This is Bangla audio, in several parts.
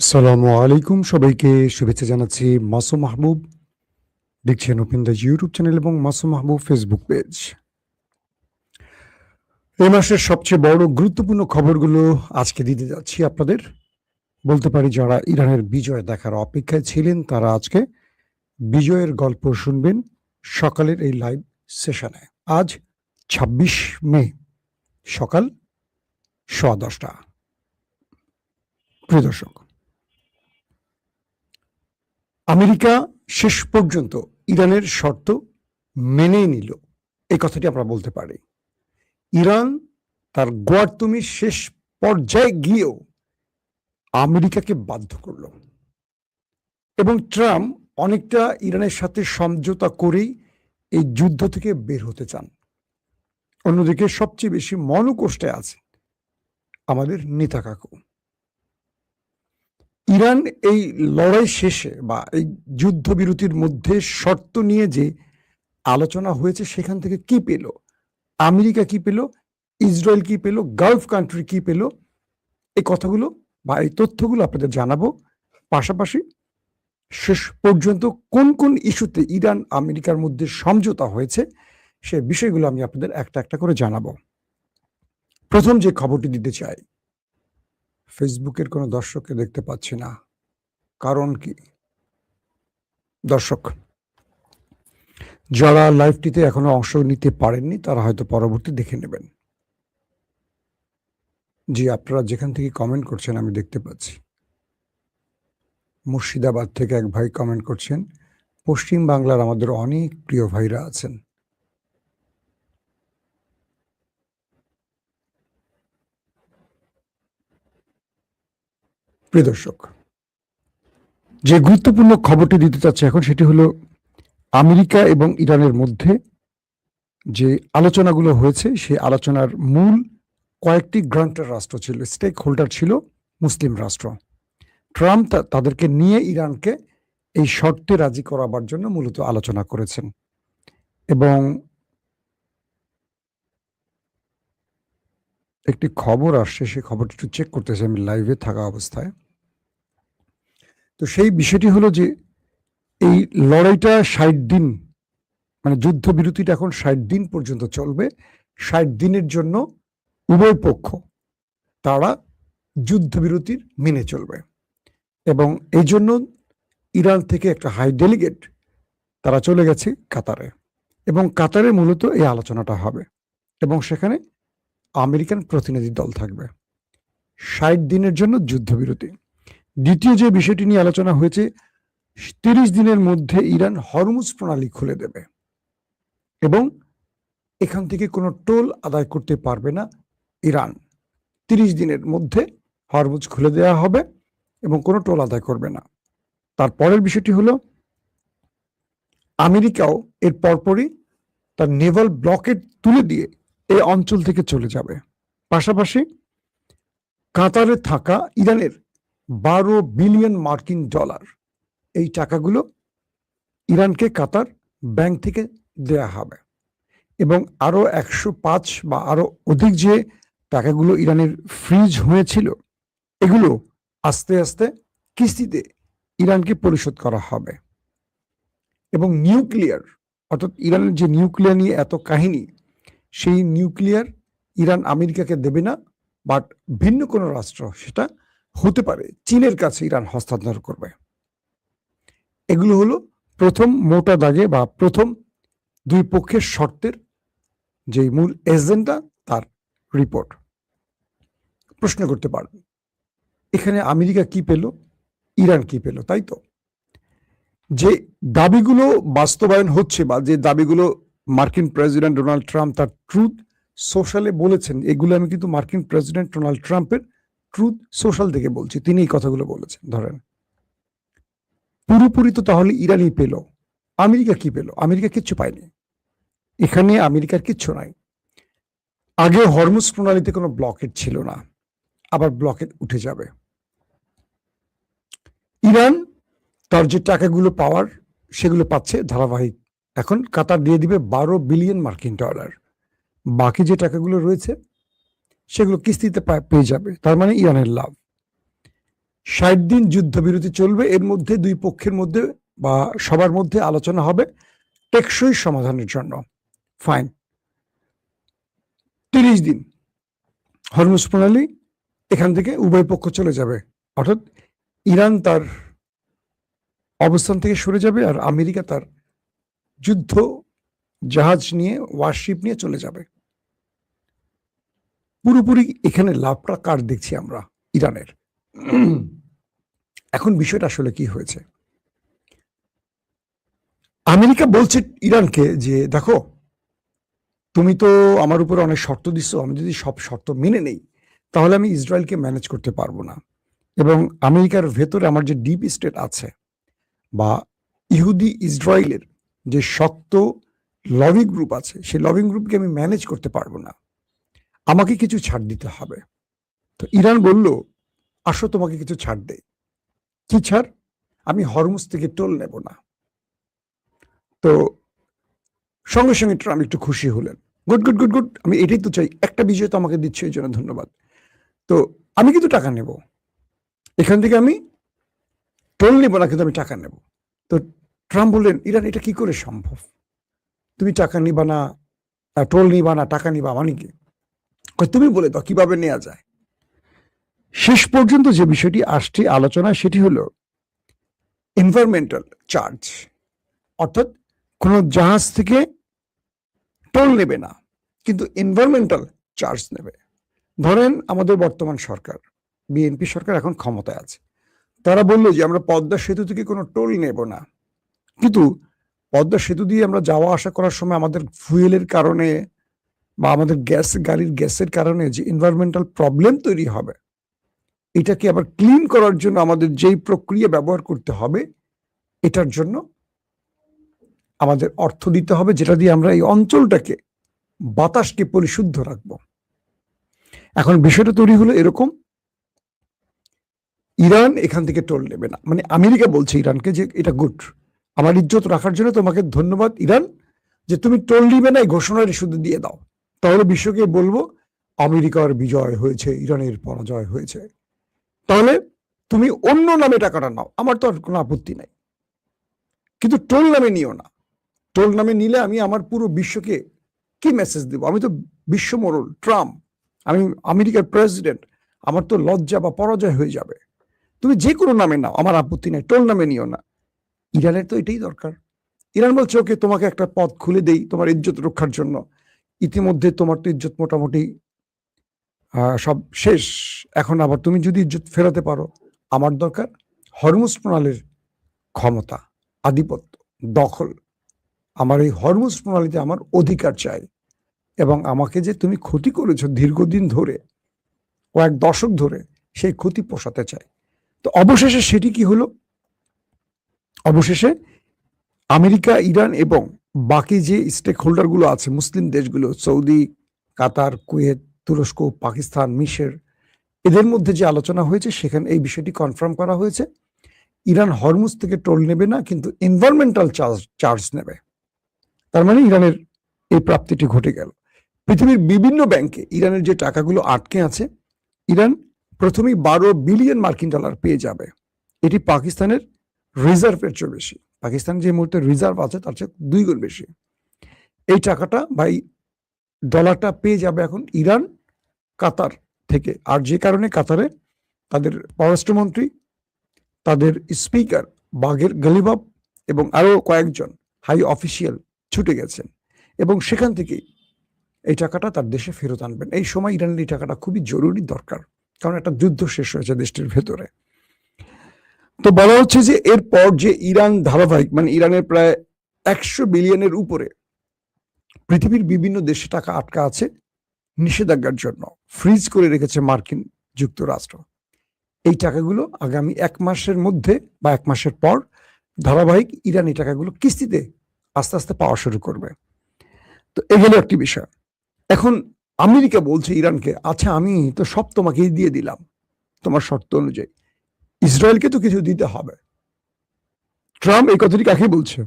আসসালামু আলাইকুম, সবাইকে শুভেচ্ছা জানাচ্ছি। মাসুম মাহবুব দেখছেন ওপেন দ্য ইউটিউব চ্যানেল এবং মাসুম মাহবুব ফেসবুক পেজ। এই মাসের সবচেয়ে বড় গুরুত্বপূর্ণ খবরগুলো আজকে দিতে যাচ্ছি আপনাদের। বলতে পারি যারা ইরানের বিজয় দেখার অপেক্ষায় ছিলেন তারা আজকে বিজয়ের গল্প শুনবেন সকালের এই লাইভ সেশনে। আজ ২৬ মে সকাল ১০:১০। প্রিয় দর্শক, আমেরিকা শেষ পর্যন্ত ইরানের শর্ত মেনে নিল, এই কথাটি আমরা বলতে পারি। ইরান তার গোয়ার্তুমির শেষ পর্যায়ে গিয়েও আমেরিকাকে বাধ্য করল এবং ট্রাম্প অনেকটা ইরানের সাথে সমঝোতা করেই এই যুদ্ধ থেকে বের হতে চান। অন্যদিকে সবচেয়ে বেশি মনোকষ্টে আছে আমাদের নেতা কাকু। ইরান এই লড়াই শেষে বা এই যুদ্ধবিরতির মধ্যে শর্ত নিয়ে যে আলোচনা হয়েছে সেখান থেকে কি পেল, আমেরিকা কি পেল, ইসরায়েল কি পেল, গালফ কান্ট্রি কি পেল, এই কথাগুলো বা এই তথ্যগুলো আপনাদের জানাবো। পাশাপাশি শেষ পর্যন্ত কোন কোন ইস্যুতে ইরান আমেরিকার মধ্যে সমঝোতা হয়েছে সে বিষয়গুলো আমি আপনাদের একটা একটা করে জানাবো। প্রথম যে খবরটি দিতে চাই, ফেসবুকের কোনো দর্শককে দেখতে পাচ্ছি না, কারণ কি? দর্শক যারা লাইভটিতে এখনো অংশ নিতে পারেননি তারা হয়তো পরবর্তী দেখে নেবেন। জি, আপনারা যেখান থেকে কমেন্ট করছেন আমি দেখতে পাচ্ছি। মুর্শিদাবাদ থেকে এক ভাই কমেন্ট করছেন, পশ্চিম বাংলার আমাদের অনেক প্রিয় ভাইরা আছেন। প্রিয় দর্শক, যে গুরুত্বপূর্ণ খবরটি দিতে চাচ্ছি এখন সেটি হলো আমেরিকা এবং ইরানের মধ্যে যে আলোচনাগুলো হয়েছে সেই আলোচনার মূল কয়েকটি গ্রান্টার রাষ্ট্র ছিল, স্টেক হোল্ডার ছিল মুসলিম রাষ্ট্র। ট্রাম্প তাদেরকে নিয়ে ইরানকে এই শর্তে রাজি করাবার জন্য মূলত আলোচনা করেছেন এবং একটি খবর আসছে, সেই খবরটি একটু চেক করতেছি আমি লাইভে থাকা অবস্থায়। তো সেই বিষয়টি হলো যে এই লড়াইটা ৬০ দিন, মানে যুদ্ধবিরতিটা এখন ৬০ দিন পর্যন্ত চলবে। ৬০ দিনের জন্য উভয় পক্ষ তারা যুদ্ধবিরতির মেনে চলবে এবং এই জন্য ইরান থেকে একটা হাই ডেলিগেট তারা চলে গেছে কাতারে এবং কাতারে মূলত এই আলোচনাটা হবে এবং সেখানে আমেরিকান প্রতিনিধি দল থাকবে। ৬০ দিনের জন্য যুদ্ধবিরতি। দ্বিতীয় যে বিষয়টি নিয়ে আলোচনা হয়েছে, ৩০ দিনের মধ্যে ইরান হরমুজ প্রণালী খুলে দেবে এবং এখান থেকে কোনো টোল আদায় করতে পারবে না ইরান। ৩০ দিনের মধ্যে হরমুজ খুলে দেওয়া হবে এবং কোনো টোল আদায় করবে না। তারপরের বিষয়টি হলো আমেরিকাও এর পরপরই তার নেভাল ব্লকেট তুলে দিয়ে এই অঞ্চল থেকে চলে যাবে। পাশাপাশি কাতারে থাকা ইরানের ১২ বিলিয়ন মার্কিন ডলার, এই টাকাগুলো ইরানকে কাতার ব্যাংক থেকে দেয়া হবে এবং আরো ১০৫ বা আরো অধিক যে টাকাগুলো ইরানের ফ্রিজ হয়েছিল এগুলো আস্তে আস্তে কিস্তিতে ইরানকে পরিশোধ করা হবে এবং নিউক্লিয়ার, অর্থাৎ ইরানের যে নিউক্লিয়ার নিয়ে এত কাহিনী, সেই নিউক্লিয়ার ইরান আমেরিকাকে দেবে না, বাট ভিন্ন কোনো রাষ্ট্র, সেটা হতে পারে চীনের কাছে ইরান হস্তান্তর করবে। এগুলো হলো প্রথম মোটা দাগে বা প্রথম দুই পক্ষের শর্তের যে মূল এজেন্ডা, তার রিপোর্ট। প্রশ্ন করতে পারবে এখানে আমেরিকা কি পেল, ইরান কি পেল, তাই তো? যে দাবিগুলো বাস্তবায়ন হচ্ছে বা যে দাবিগুলো মার্কিন প্রেসিডেন্ট ডোনাল্ড ট্রাম্প তার ট্রুথ সোশ্যালে বলেছেন, এগুলো আমি কিন্তু মার্কিন প্রেসিডেন্ট ডোনাল্ড ট্রাম্পের ট্রুথ সোশ্যাল থেকে বলছি, তিনি এই কথাগুলো বলেছেন। ধরেন পুরোপুরি তো তাহলে ইরানই পেল, আমেরিকা কি পেল? আমেরিকা কিচ্ছু পায়নি, এখানে আমেরিকার কিচ্ছু নাই। আগে হরমুজ প্রণালীতে কোনো ব্লকেট ছিল না, আবার ব্লকেট উঠে যাবে। ইরান তার যে টাকাগুলো পাওয়ার সেগুলো পাচ্ছে ধারাবাহিক, এখন কাতার দিয়ে দিবে ১২ বিলিয়ন মার্কিন ডলার। বাকি যে টাকাগুলো রয়েছে সেগুলো কিস্তিতে পেয়ে যাবে, তার মানে ইরানের লাভ। 60 দিন যুদ্ধবিরতি চলবে, এর মধ্যে দুই পক্ষের মধ্যে বা সবার মধ্যে আলোচনা হবে টেকসই সমাধানের জন্য। ফাইন। 30 দিন হরমুজ প্রণালী এখান থেকে উভয় পক্ষ চলে যাবে, অর্থাৎ ইরান তার অবস্থান থেকে সরে যাবে আর আমেরিকা তার যুদ্ধ জাহাজ নিয়ে, ওয়ারশিপ নিয়ে চলে যাবে। পুরোপুরি এখানে লাভটা কার দেখছি আমরা? ইরানের। এখন বিষয়টা আসলে কি হয়েছে? আমেরিকা বলছে ইরানকে যে দেখো, তুমি তো আমার উপরে অনেক শর্ত দিচ্ছ, আমি যদি সব শর্ত মেনে নেই তাহলে আমি ইসরায়েলকে ম্যানেজ করতে পারবো না, এবং আমেরিকার ভেতরে আমার যে ডিপ স্টেট আছে বা ইহুদি ইসরায়েলের যে শক্ত লবিং গ্রুপ আছে, সেই লবিং গ্রুপকে আমি ম্যানেজ করতে পারবো না, আমাকে কিছু ছাড় দিতে হবে। তো ইরান বলল, আসো তোমাকে কিছু ছাড় দেই। কি ছাড়? আমি হরমুজ থেকে টোল নেব না। তো সঙ্গে সঙ্গে ট্রাম্প একটু খুশি হলেন। গুড গুড গুড গুড, আমি এটাই তো চাই, একটা বিষয় তো আমাকে দিচ্ছে, এই জন্য ধন্যবাদ। তো আমি কিন্তু টাকা নেব, এখান থেকে আমি টোল নেব না, কিন্তু আমি টাকা নেব। তো ট্রাম্প বললেন, ইরান এটা কি করে সম্ভব? তুমি টাকা নিবা না, টোল নিবা না, টাকা নিবা, মানে কি? তুমি বলে দাও কিভাবে নেওয়া যায়। শেষ পর্যন্ত যে বিষয়টি আসছে আলোচনা, সেটি হলো এনভায়রনমেন্টাল চার্জ, অর্থাৎ কোন জাহাজ থেকে টোল নেবে না, কিন্তু এনভায়রনমেন্টাল চার্জ নেবে। ধরেন আমাদের বর্তমান সরকার, বিএনপি সরকার এখন ক্ষমতায় আছে, তারা বললো যে আমরা পদ্মা সেতু থেকে কোনো টোল নেব না, কিন্তু পদ্মা সেতু দিয়ে আমরা যাওয়া আসা করার সময় আমাদের ফুয়েলের কারণে বা আমাদের গাড়ির গ্যাসের কারণে যে এনভায়রনমেন্টাল প্রবলেম তৈরি হবে, এটাকে আবার ক্লিন করার জন্য আমাদের যেই প্রক্রিয়া ব্যবহার করতে হবে, এটার জন্য আমাদের অর্থ দিতে হবে, যেটা দিয়ে আমরা এই অঞ্চলটাকে, বাতাসকে পরিশুদ্ধ রাখবো। এখন বিষয়টা তৈরি হলো এরকম, ইরান এখান থেকে টোল নেবে না, মানে আমেরিকা বলছে ইরানকে যে এটা গুড, আমার ইজ্জত রাখার জন্য তোমাকে ধন্যবাদ ইরান, যে তুমি টোল নিবে না, এই ঘোষণাটা শুধু দিয়ে দাও, তাহলে বিশ্বকে বলবো আমেরিকার বিজয় হয়েছে, ইরানের পরাজয় হয়েছে। তাহলে তুমি অন্য নামে টাকাটা নাও, আমার তো আর কোনো আপত্তি নাই, কিন্তু টোল নামে নিও না। টোল নামে নিলে আমি আমার পুরো বিশ্বকে কি মেসেজ দেব? আমি তো বিশ্ব মোড়ল ট্রাম্প, আমি আমেরিকার প্রেসিডেন্ট, আমার তো লজ্জা বা পরাজয় হয়ে যাবে। তুমি যে কোনো নামে নাও, আমার আপত্তি নাই, টোল নামে নিও না। ইরানের তো এটাই দরকার। ইরান বলছে ওকে, তোমাকে একটা পথ খুলে দেই তোমার ইজ্জত রক্ষার জন্য, ইতিমধ্যে তোমার তো ইজ্জত মোটামুটি সব শেষ, এখন আবার তুমি যদি ইজ্জত ফেরাতে পারো, আমার দরকার হরমুজ প্রণালীর ক্ষমতা, আধিপত্য, দখল। আমার এই হরমুজ প্রণালীতে আমার অধিকার চাই, এবং আমাকে যে তুমি ক্ষতি করেছো দীর্ঘদিন ধরে, কয়েক দশক ধরে, সেই ক্ষতি পোষাতে চাই। তো অবশেষে সেটি কি হলো? অবশেষে আমেরিকা, ইরান এবং বাকি যে স্টেক হোল্ডার গুলো আছে, মুসলিম দেশগুলো, সৌদি, কাতার, কুয়েত, তুরস্ক, পাকিস্তান, মিশর, এদের মধ্যে যে আলোচনা হয়েছে, সেখানে এই বিষয়টি কনফার্ম করা হয়েছে, ইরান হরমুজ থেকে টোল নেবে না, কিন্তু এনভায়রনমেন্টাল চার্জ নেবে। তার মানে ইরানের এই প্রাপ্তিটি ঘটে গেল। পৃথিবীর বিভিন্ন ব্যাংকে ইরানের যে টাকাগুলো আটকে আছে, ইরান প্রথমেই 12 বিলিয়ন মার্কিন ডলার পেয়ে যাবে। এটি পাকিস্তানের রিজার্ভের চেয়ে বেশি। পাকিস্তান যে মুহূর্তে রিজার্ভ আছে তার চেয়ে 2 গুণ বেশি। এই টাকাটা বা ডলারটা পেয়ে যাবে এখন ইরান কাতার থেকে। আর যে কারণে কাতারে তাদের পররাষ্ট্রমন্ত্রী, তাদের স্পিকার বাগের গালিবাব এবং আরো কয়েকজন হাই অফিসিয়াল ছুটে গেছেন, এবং সেখান থেকেই এই টাকাটা তার দেশে ফেরত আনবেন। এই সময় ইরানের এই টাকাটা খুবই জরুরি দরকার, কারণ একটা যুদ্ধ শেষ হয়েছে দেশটির ভেতরে। তো বলা হচ্ছে যে এরপর যে ইরান ধারাবাহিক, মানে ইরানের প্রায় 100 বিলিয়নের উপরে পৃথিবীর বিভিন্ন দেশে টাকা আটকা আছে নিষেধাজ্ঞার জন্য, ফ্রিজ করে রেখেছে মার্কিন যুক্তরাষ্ট্র। এই টাকাগুলো আগামী 1 মাসের মধ্যে বা 1 মাসের পর ধারাবাহিক ইরান এই টাকাগুলো কিস্তিতে আস্তে আস্তে পাওয়া শুরু করবে। তো এগুলো একটি বিষয়। এখন আমেরিকা বলছে ইরানকে, আচ্ছা আমি তো সব তোমাকেই দিয়ে দিলাম তোমার শর্ত অনুযায়ী, ইসরায়েলকে তো কিছু দিতে হবে। ট্রাম্প এই কথাটি কাকে বলছে?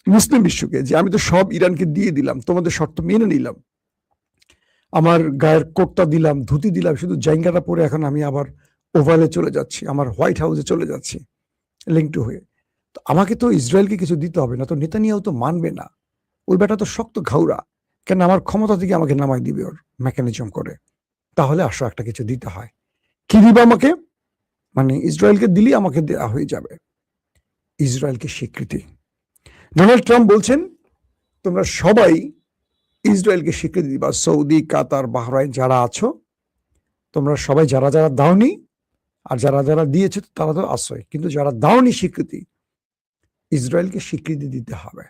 মুসলিম বিশ্বকে, যে আমি তো সব ইরানকে দিয়ে দিলাম, তোমাদের শর্ত মেনে নিলাম, আমার গায়ের কোটটা দিলাম, ধুতি দিলাম, শুধু জাইঙ্গাটা পরে এখন আমি আবার ওভালে চলে যাচ্ছি, আমার হোয়াইট হাউসে চলে যাচ্ছি লিঙ্কটু হয়ে। তো আমাকে তো ইসরায়েলকে কিছু দিতে হবে, না তো নেতানিয়াহু তো মানবে না। ওই বেটা তো শক্ত ঘাউরা, কেন আমার ক্ষমতা থেকে আমাকে নামাই দিবে ওর মেকানিজম করে। তাহলে আসো একটা কিছু দিতে হয়। কি দিবে আমাকে? মানে ইসরায়েলকে দিলেই আমাকে দেওয়া হয়ে যাবে ইসরায়েলকে স্বীকৃতি। ডোনাল্ড ট্রাম্প বলছেন তোমরা সবাই ইসরায়েলকে স্বীকৃতি দিবা, সৌদি, কাতার, বাহরাইন যারা আছো তোমরা সবাই, যারা যারা দাওনি আর যারা যারা দিয়েছে তারা তো আছোই, কিন্তু যারা দাওনি স্বীকৃতি, ইসরায়েলকে স্বীকৃতি দিতে হবে।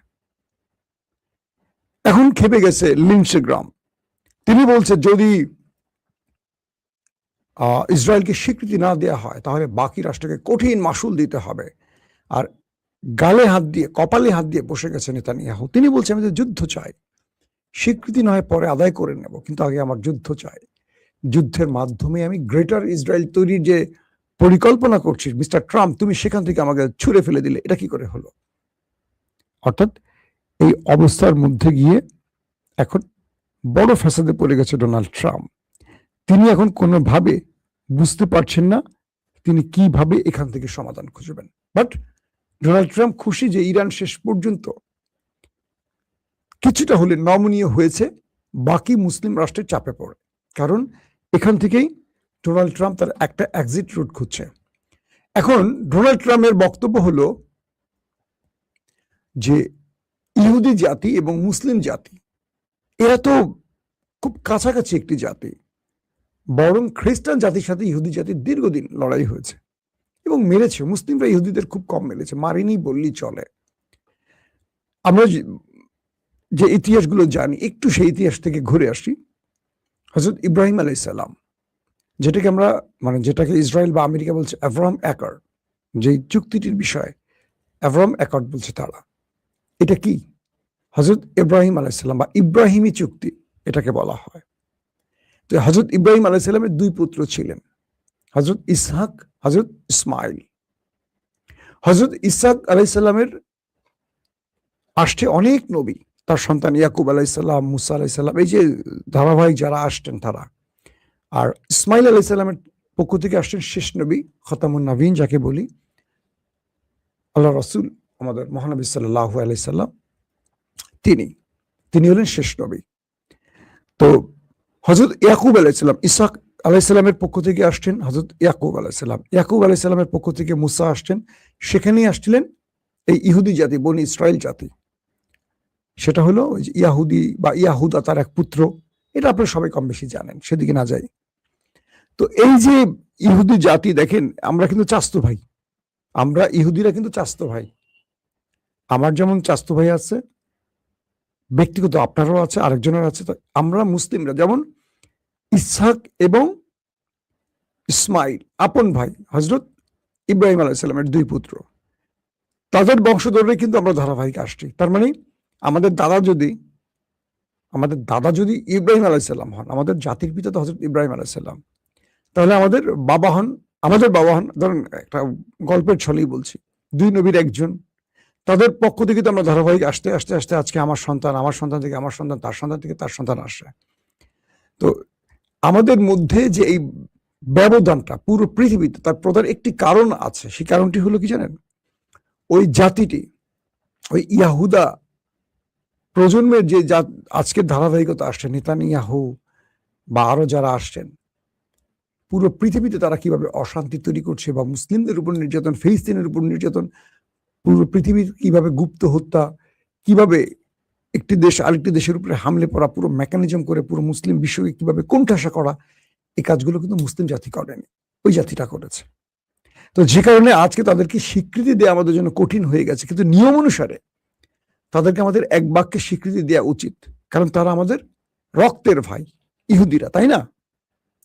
এখন খেপে গেছে লিন্ডসে গ্রাহাম। তিনি বলছে যদি ইসরায়েলকে স্বীকৃতি না দেওয়া হয় তাহলে বাকি রাষ্ট্রকে কঠিন মাসুল দিতে হবে। আর গালে হাত দিয়ে, কপালে হাত দিয়ে বসে গেছে নেতানিয়াহু। তিনি বলছেন আমি তো যুদ্ধ চাই, স্বীকৃতি নয় পরে আদায় করে নেব, কিন্তু আগে আমার যুদ্ধ চাই। যুদ্ধের মাধ্যমে আমি গ্রেটার ইসরায়েল তৈরির যে পরিকল্পনা করছি মিস্টার ট্রাম্প, তুমি সেখান থেকে আমাকে ছুঁড়ে ফেলে দিলে, এটা কি করে হলো? অর্থাৎ এই অবস্থার মধ্যে গিয়ে এখন বড় ফ্যাসাদে পড়ে গেছে ডোনাল্ড ট্রাম্প। তিনি এখন কোনোভাবে বুঝতে পারছেন না তিনি কিভাবে এখান থেকে সমাধান খুঁজবেন। বাট ডোনাল্ড ট্রাম্প খুশি যে ইরান শেষ পর্যন্ত কিছুটা হলে নমনীয় হয়েছে বাকি মুসলিম রাষ্ট্রের চাপে পড়ে, কারণ এখান থেকেই ডোনাল্ড ট্রাম্প তার একটা এক্সিট রুট খুঁজছে। এখন ডোনাল্ড ট্রাম্পের বক্তব্য হলো যে ইহুদি জাতি এবং মুসলিম জাতি এরা তো খুব কাছাকাছি একটি জাতি, বরং খ্রিস্টান জাতির সাথে ইহুদি জাতির দীর্ঘদিন লড়াই হয়েছে এবং মেরেছে। মুসলিমরা ইহুদিদের খুব কম মেরেছে, মারিনি বললেই চলে। আমরা যে ইতিহাসগুলো জানি একটু সেই ইতিহাস থেকে ঘুরে আসি। হযরত ইব্রাহিম আলাইহিসসালাম, যেটাকে আমরা যেটাকে ইসরায়েল বা আমেরিকা বলছে অ্যাব্রাহাম অ্যাকর্ড, যে চুক্তিটির বিষয় অ্যাব্রাহাম অ্যাকর্ড বলছে তারা, এটা কি? হযরত ইব্রাহিম আলাইহিসসালাম বা ইব্রাহিমী চুক্তি এটাকে বলা হয়। তো হযরত ইব্রাহিম আলাইহিসসালামের দুই পুত্র ছিলেন, হযরত ইসহাক, হযরত ইসমাইল। হযরত ইসহাক আলাইহিসসালামের আসছে অনেক নবী, তার সন্তান ইয়াকুব আলাইহিসসালাম, মুসা আলাইহিসসালাম, এই যে ধারাবাহিক যারা আসতেন তারা। আর ইসমাইল আলাইহিসসালামের পক্ষ থেকে আসছেন শেষ নবী খতামুন নবীন যাকে বলি, আল্লাহ রাসূল আমাদের মহানবী সাল্লাল্লাহু আলাইহি সাল্লাম, তিনি হলেন শেষ নবী। তো হযরত ইয়াকুব আলাইহিসসালাম, ইসহাক আলাইহিসসালামের পক্ষ থেকে আসছেন হযরত ইয়াকুব আলাইহিসসালাম, ইয়াকুব আলাইহিসসালামের পক্ষ থেকে মুসা আসছেন, সেখানেই আসছিলেন এই ইহুদি জাতি, বনি ইসরায়েল জাতি। সেটা হলো ওই যে ইয়াহুদি বা ইয়াহুদা, তার এক পুত্র। এটা আপনারা সবাই কম বেশি জানেন, সেদিকে না যাই। তো এই যে ইহুদি জাতি, দেখেন আমরা কিন্তু চাস্তো ভাই, আমরা ইহুদিরা কিন্তু চাস্তো ভাই। আমার যেমন চাস্তো ভাই আছে, ব্যক্তিগত আপনারও আছে, আরেকজনের আছে। তো আমরা মুসলিমরা যেমন ইসহাক এবং ইসমাইল আপন ভাই, হযরত ইব্রাহিম আলাইহিসসালামের দুই পুত্র, তাদের বংশধরে কিন্তু আমরা ধারাবাহিক আসছি। তার মানে আমাদের দাদা যদি ইব্রাহিম আলাইহিসসালাম হন, আমাদের জাতির পিতা তো হযরত ইব্রাহিম আলাইহিসসালাম, তাহলে আমাদের বাবা হন ধরেন একটা গল্পের ছলেই বলছি, দুই নবীর একজন, তাদের পক্ষ থেকে তো আমরা ধারাবাহিক আসতে আসতে আসতে আজকে আমার সন্তান থেকে আমার সন্তান, তার সন্তান থেকে তার সন্তান আসে। তো আমাদের মধ্যে যে এই ব্যবধানটা পুরো পৃথিবীতে, তার প্রধান একটি কারণ আছে। সেই কারণটি হলো কি জানেন? ওই জাতিটি, ওই ইয়াহুদা প্রজন্মের যে আজকের ধারাবাহিকতা আসছে, নেতানিয়াহু বা আরো যারা আসছেন, পুরো পৃথিবীতে তারা কিভাবে অশান্তি তৈরি করছে বা মুসলিমদের উপর নির্যাতন, ফিলিস্তিনের উপর নির্যাতন, পুরো পৃথিবীর কিভাবে গুপ্ত হত্যা, কিভাবে একটি দেশ আরেকটি দেশের উপরে হামলে পড়া, পুরো মেকানিজম করে পুরো মুসলিম বিশ্বকে কিভাবে কোণঠাসা করা, এই কাজগুলো কিন্তু মুসলিম জাতি করেনি, ওই জাতিটা করেছে। তো যে কারণে আজকে তাদেরকে স্বীকৃতি দেওয়া আমাদের জন্য কঠিন হয়ে গেছে, কিন্তু নিয়ম অনুসারে তাদেরকে আমাদের এক বাক্যে স্বীকৃতি দেওয়া উচিত, কারণ তারা আমাদের রক্তের ভাই, ইহুদিরা, তাই না?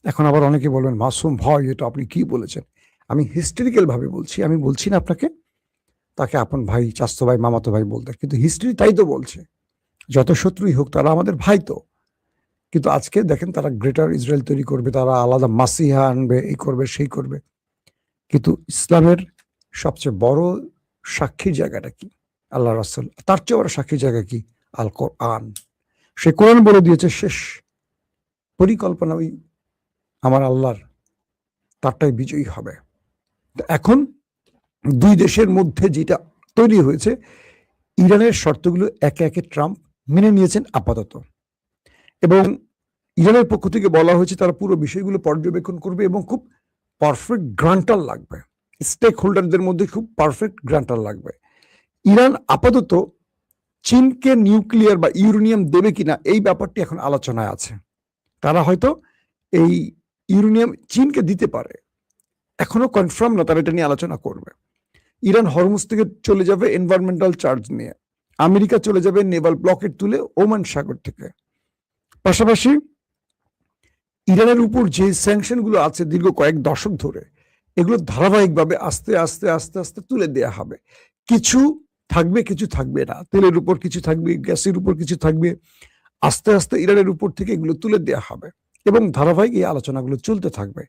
এখন আবার অনেকে বলবেন মাসুম ভাই এটা আপনি কি বলেছেন। আমি হিস্টোরিক্যাল ভাবে বলছি, আমি বলছি না আপনাকে তাকে আপন ভাই, চাস্তো ভাই, মামাতো ভাই বলতে, কিন্তু হিস্ট্রি তাই তো বলছে, যত শত্রুই হোক তারা আমাদের ভাই। তো কিন্তু আজকে দেখেন তারা গ্রেটার ইসরায়েল তৈরি করবে, তারা আলাদা মাসিহা আনবে, এই করবে সেই করবে। কিন্তু ইসলামের সবচেয়ে বড় সাক্ষীর জায়গাটা কি? আল্লাহ রাসূল। তার চেয়ে বড় সাক্ষীর জায়গা কি? আল কোরআন। সে কোরআন বলে দিয়েছে শেষ পরিকল্পনা ওই আমার আল্লাহর, তারটাই বিজয়ী হবে। এখন দুই দেশের মধ্যে যেটা তৈরি হয়েছে, ইরানের শর্তগুলো একে একে ট্রাম্প মেনে নিয়েছেন আপাতত, এবং ইরানের পক্ষ থেকে বলা হয়েছে তারা পুরো বিষয়গুলো পর্যবেক্ষণ করবে এবং খুব পারফেক্ট গ্রান্টার লাগবে, স্টেক হোল্ডারদের মধ্যে খুব পারফেক্ট গ্রান্টার লাগবে। ইরান আপাতত চীনকে নিউক্লিয়ার বা ইউরেনিয়াম দেবে কিনা এই ব্যাপারটি এখন আলোচনায় আছে। তারা হয়তো এই ইউরেনিয়াম চীনকে দিতে পারে, এখনো কনফার্ম না, তারা এটা নিয়ে আলোচনা করবে। ইরান হরমুজ থেকে চলে যাবে এনভায়রনমেন্টাল চার্জ নিয়ে, আমেরিকা চলে যাবে নেভাল ব্লকেট তুলে ওমান সাগর থেকে। পাশাপাশি ইরানের উপর যে স্যাংশন গুলো আছে দীর্ঘ কয়েক দশক ধরে, এগুলো ধারাবাহিকভাবে আস্তে আস্তে আস্তে আস্তে তুলে দেয়া হবে। কিছু থাকবে, কিছু থাকবে না, তেলের উপর কিছু থাকবে, গ্যাসের উপর কিছু থাকবে, আস্তে আস্তে ইরানের উপর থেকে এগুলো তুলে দেয়া হবে এবং ধারাবাহিক এই আলোচনাগুলো চলতে থাকবে।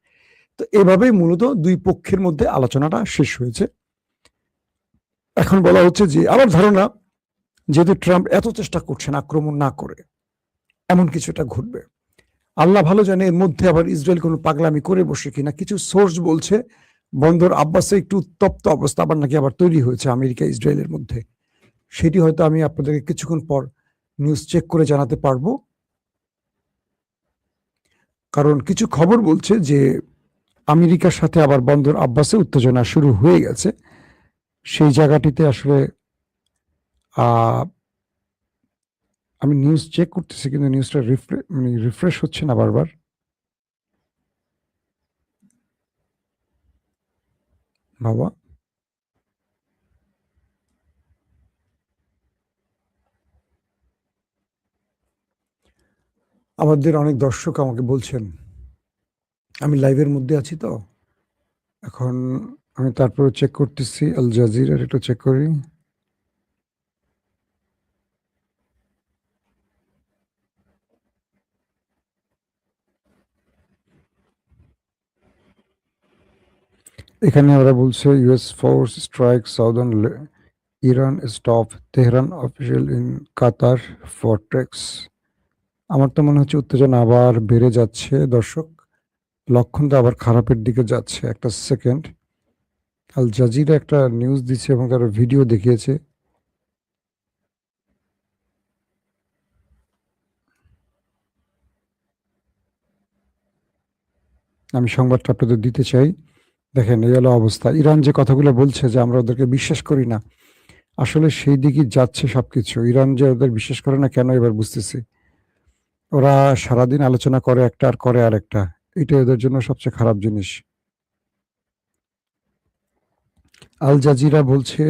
তো এভাবেই মূলত দুই পক্ষের মধ্যে আলোচনাটা শেষ হয়েছে। এখন বলা হচ্ছে যে, আমার ধারণা যেহেতু ট্রাম্প এত চেষ্টা করছেন আক্রমণ না করে, এমন কিছুটা ঘটবে। আল্লাহ ভালো জানে এর মধ্যে আবার ইসরায়েল কোনো পাগলামি করে বসে কিনা। কিছু সোর্স বলছে বন্দর আব্বাসে একটু উত্তপ্ত অবস্থা আবার নাকি আবার তৈরি হয়েছে আমেরিকা ইসরায়েলের মধ্যে। সেটি হয়তো আমি আপনাদেরকে কিছুক্ষণ পর নিউজ চেক করে জানাতে পারবো, কারণ কিছু খবর বলছে যে আমেরিকার সাথে আবার বন্দর আব্বাসে উত্তেজনা শুরু হয়ে গেছে। সেই জায়গাটিতে আসলে আমি নিউজ চেক করতেছি কিন্তু নিউজটা রিফ্রেশ হচ্ছে না বারবার। বাবা, আমাদের অনেক দর্শক আমাকে বলছেন, আমি লাইভের মধ্যে আছি তো এখন, আমি তারপরে চেক করতেছি আল জাজিরার, একটু চেক করি। এখানে ওরা বলছে US force strike southern Iran, stop Tehran official in Qatar fortrex. আমার তো মনে হচ্ছে উত্তেজনা আবার বেড়ে যাচ্ছে দর্শক, লক্ষণটা আবার খারাপের দিকে যাচ্ছে। একটা সেকেন্ড, আল জাজিরা একটা নিউজ দিচ্ছে এবং তারা ভিডিও দেখিয়েছে। আমি সংবাদটা আপনাদের দিতে চাই। দেখেন, এই হলো অবস্থা। ইরান যে কথাগুলো বলছে যে আমরা ওদেরকে বিশ্বাস করি না, আসলে সেই দিকেই যাচ্ছে সবকিছু। ইরান যে ওদের বিশ্বাস করে না কেন এবার বুঝতেছি। ওরা সারাদিন আলোচনা করে একটা আর করে আরেকটা, এটা ওদের জন্য সবচেয়ে খারাপ জিনিস। আল জাজিরা বলছে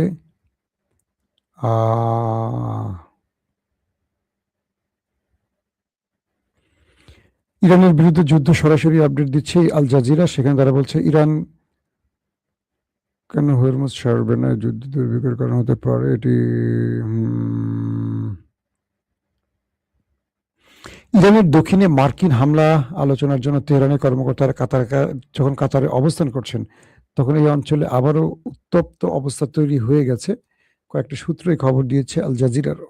ইরানের বিরুদ্ধে যুদ্ধ, সরাসরি আপডেট দিচ্ছে আল জাজিরা। সেখানে তারা বলছে ইরান কেন হরমুজ ছাড়বে না, যুদ্ধ দুর্ভিক্ষের কারণ হতে পারে এটি। ইরানের দক্ষিণে মার্কিন হামলা আলোচনার জন্য তেহরানের কর্মকর্তারা যখন কাতারে অবস্থান করছেন, তখন এই অঞ্চলে আবারও উত্তপ্ত অবস্থা তৈরি হয়ে গেছে। কয়েকটা সূত্রই খবর দিয়েছে আল জাজিরারও।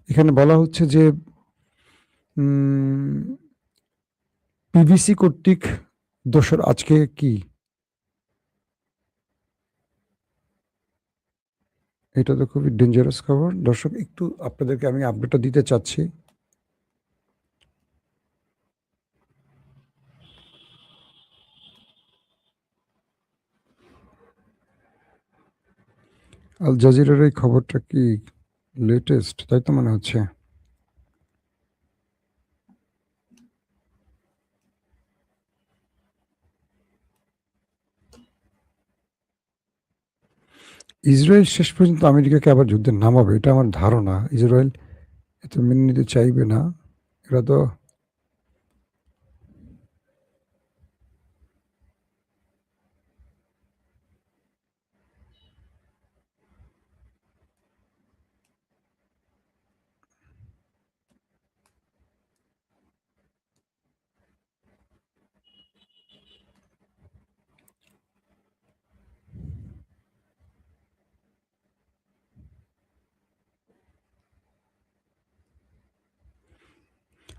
এখানে বলা হচ্ছে যে পিবিসি কর্তৃক দোসর আজকে কি, এটা তো খুবই ডেঞ্জারাস খবর দর্শক, একটু আপনাদেরকে আমি আপডেটটা দিতে চাচ্ছি। আল জাজিরার এই খবরটা কি লেটেস্ট? তাই তো মনে হচ্ছে। ইসরায়েল শেষ পর্যন্ত আমেরিকাকে আবার যুদ্ধে নামাবে, এটা আমার ধারণা। ইসরায়েল এত মেনে নিতে চাইবে না, এরা তো।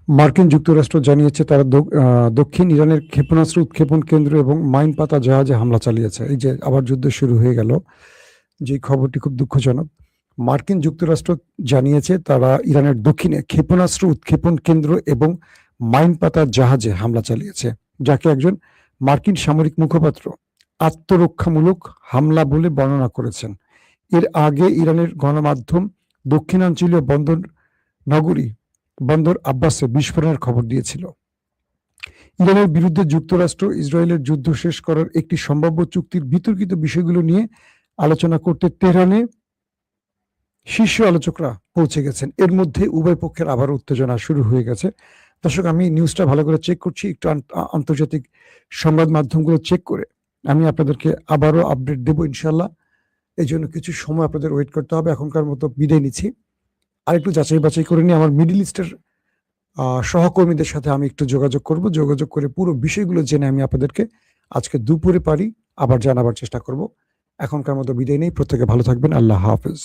মার্কিন যুক্তরাষ্ট্র জানিয়েছে তারা দক্ষিণ ইরানের ক্ষেপণাস্ত্র উৎক্ষেপণ কেন্দ্র এবং মাইন পাতা জাহাজে হামলা চালিয়েছে। এই যে আবার যুদ্ধ শুরু হয়ে গেল, যে খবরটি খুব দুঃখজনক। মার্কিন যুক্তরাষ্ট্র জানিয়েছে তারা ইরানের দক্ষিণে ক্ষেপণাস্ত্র উৎক্ষেপণ কেন্দ্র এবং মাইন পাতা জাহাজে হামলা চালিয়েছে, যাকে একজন মার্কিন সামরিক মুখপাত্র আত্মরক্ষামূলক হামলা বলে বর্ণনা করেছেন। এর আগে ইরানের গণমাধ্যম দক্ষিণাঞ্চলীয় বন্দর আব্বাসে বিস্ফোরণের খবর দিয়েছিল। ইরানের বিরুদ্ধে যুক্তরাষ্ট্র ইসরায়েলের যুদ্ধ শেষ করার একটি সম্ভাব্য চুক্তির বিতর্কিত বিষয়গুলো নিয়ে আলোচনা করতে তেহরানে শীর্ষ আলোচকরা পৌঁছে গেছেন। এর মধ্যে উভয় পক্ষের আবার উত্তেজনা শুরু হয়ে গেছে। দর্শক, আমি নিউজটা ভালো করে চেক করছি, একটু আন্তর্জাতিক সংবাদ মাধ্যমগুলো চেক করে আমি আপনাদেরকে আবারও আপডেট দেবো ইনশাল্লাহ। এই জন্য কিছু সময় আপনাদের ওয়েট করতে হবে। এখনকার মতো বিদায় নিচ্ছি। আর একটু যাচাই বাছাই করে নিয়ে আমার মিডল ইস্টের সহকর্মীদের সাথে আমি একটু যোগাযোগ করে পুরো বিষয়গুলো জেনে আমি আপনাদেরকে আজকে দুপুরে আবার জানাবার চেষ্টা করব। এখনকার মতো বিদায় নেই। প্রত্যেকে ভালো থাকবেন। আল্লাহ হাফেজ।